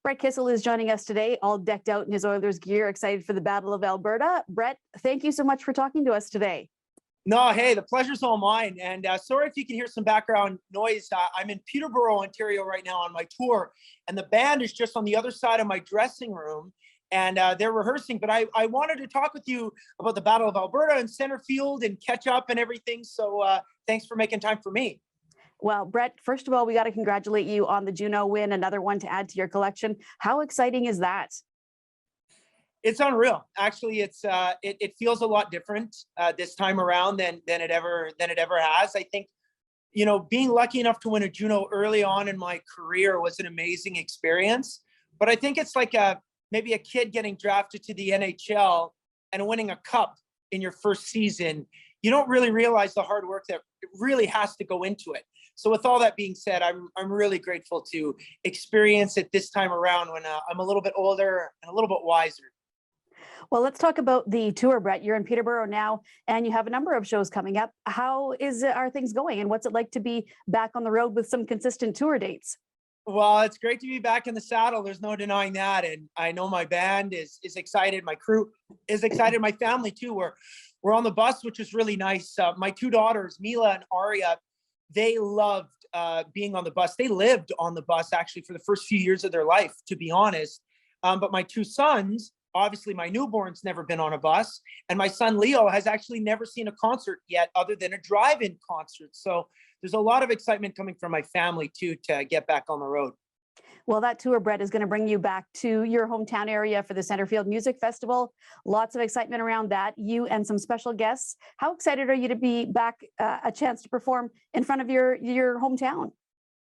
Brett Kissel is joining us today, all decked out in his Oilers gear, excited for the Battle of Alberta. Brett, thank you so much for talking to us today. No, hey, the pleasure's all mine. And sorry if you can hear some background noise. I'm in Peterborough, Ontario right now on my tour, and the band is just on the other side of my dressing room, and they're rehearsing. But I wanted to talk with you about the Battle of Alberta and center field and catch up and everything. So thanks for making time for me. Well, Brett, first of all, we got to congratulate you on the Juno win, another one to add to your collection. How exciting is that? It's unreal. Actually, it feels a lot different this time around than it ever has. I think, being lucky enough to win a Juno early on in my career was an amazing experience. But I think it's like maybe a kid getting drafted to the NHL and winning a cup in your first season. You don't really realize the hard work that really has to go into it. So with all that being said, I'm really grateful to experience it this time around when I'm a little bit older and a little bit wiser. Well, let's talk about the tour, Brett. You're in Peterborough now, and you have a number of shows coming up. How are things going, and what's it like to be back on the road with some consistent tour dates? Well, it's great to be back in the saddle. There's no denying that. And I know my band is excited. My crew is excited. My family too. We're on the bus, which is really nice. My two daughters, Mila and Aria, they loved being on the bus. They lived on the bus actually for the first few years of their life, to be honest. But my two sons, obviously my newborn's never been on a bus, and my son Leo has actually never seen a concert yet other than a drive-in concert. So there's a lot of excitement coming from my family too to get back on the road. Well, that tour, Brett, is going to bring you back to your hometown area for the Centerfield Music Festival. Lots of excitement around that. You and some special guests. How excited are you to be back, a chance to perform in front of your hometown?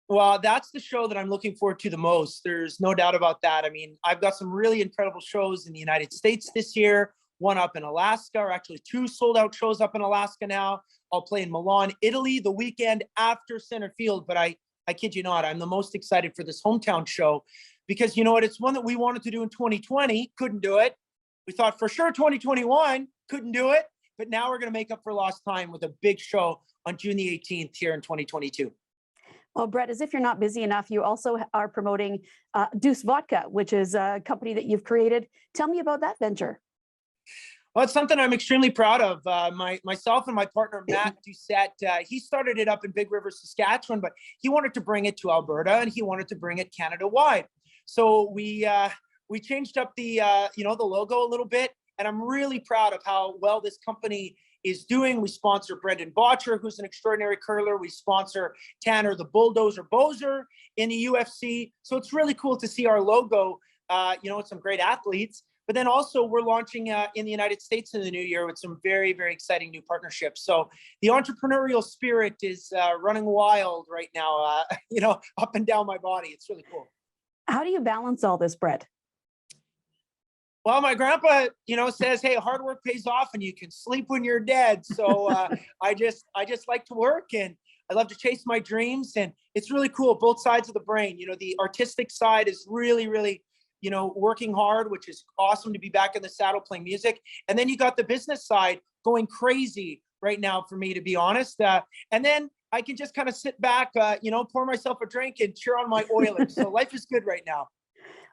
Well, that's the show that I'm looking forward to the most. There's no doubt about that. I mean, I've got some really incredible shows in the United States this year, one up in Alaska, or actually two sold-out shows up in Alaska now. I'll play in Milan, Italy the weekend after Centerfield, but I kid you not, I'm the most excited for this hometown show because you know what? It's one that we wanted to do in 2020, couldn't do it. We thought for sure 2021, couldn't do it, but now we're going to make up for lost time with a big show on June the 18th here in 2022. Well, Brett, as if you're not busy enough, you also are promoting Deuce Vodka, which is a company that you've created. Tell me about that venture. Well, it's something I'm extremely proud of. Myself and my partner, Matt Doucette, he started it up in Big River, Saskatchewan, but he wanted to bring it to Alberta and he wanted to bring it Canada-wide. So we changed up the logo a little bit, and I'm really proud of how well this company is doing. We sponsor Brendan Bottcher, who's an extraordinary curler. We sponsor Tanner the Bulldozer Bozer in the UFC. So it's really cool to see our logo, with some great athletes. But then also we're launching in the United States in the new year with some very, very exciting new partnerships. So the entrepreneurial spirit is running wild right now, up and down my body. It's really cool. How do you balance all this, Brett? Well, my grandpa, says, hey, hard work pays off and you can sleep when you're dead. So I just like to work, and I love to chase my dreams. And it's really cool, both sides of the brain. The artistic side is really, really, working hard, which is awesome to be back in the saddle playing music. And then you got the business side going crazy right now for me, to be honest. And then I can just kind of sit back, pour myself a drink and cheer on my Oilers. So life is good right now.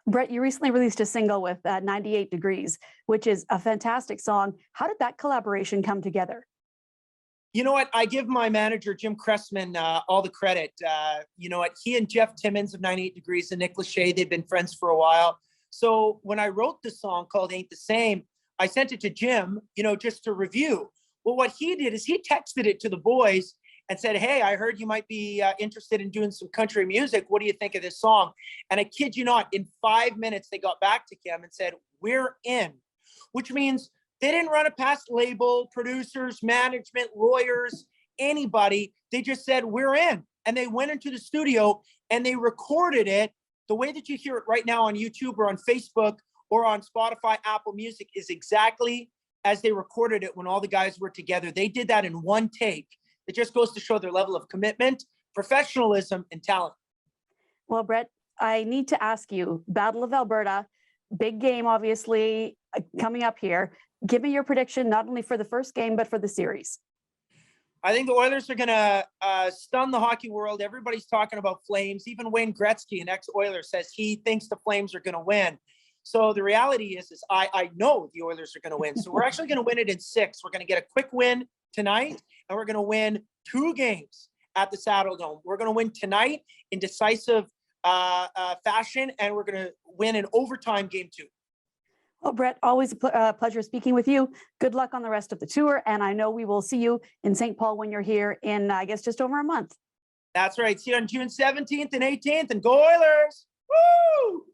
Brett, you recently released a single with 98 Degrees, which is a fantastic song. How did that collaboration come together? You know what? I give my manager, Jim Cressman, all the credit. He and Jeff Timmons of 98 Degrees and Nick Lachey, they've been friends for a while. So when I wrote the song called Ain't the Same, I sent it to Jim, just to review. Well, what he did is he texted it to the boys and said, hey, I heard you might be interested in doing some country music. What do you think of this song? And I kid you not, in 5 minutes, they got back to him and said, we're in, which means they didn't run it past label, producers, management, lawyers, anybody. They just said, we're in. And they went into the studio and they recorded it. The way that you hear it right now on YouTube or on Facebook or on Spotify, Apple Music is exactly as they recorded it when all the guys were together. They did that in one take. It just goes to show their level of commitment, professionalism, and talent. Well, Brett, I need to ask you, Battle of Alberta, big game, obviously, coming up here. Give me your prediction, not only for the first game, but for the series. I think the Oilers are going to stun the hockey world. Everybody's talking about Flames. Even Wayne Gretzky, an ex-Oiler, says he thinks the Flames are going to win. So the reality is I know the Oilers are going to win. So we're actually going to win it in 6. We're going to get a quick win tonight, and we're going to win 2 games at the Saddle Dome. We're going to win tonight in decisive fashion, and we're going to win in overtime game 2. Well, Brett, always a pleasure speaking with you. Good luck on the rest of the tour. And I know we will see you in St. Paul when you're here in, I guess, just over a month. That's right. See you on June 17th and 18th, and go Oilers! Woo!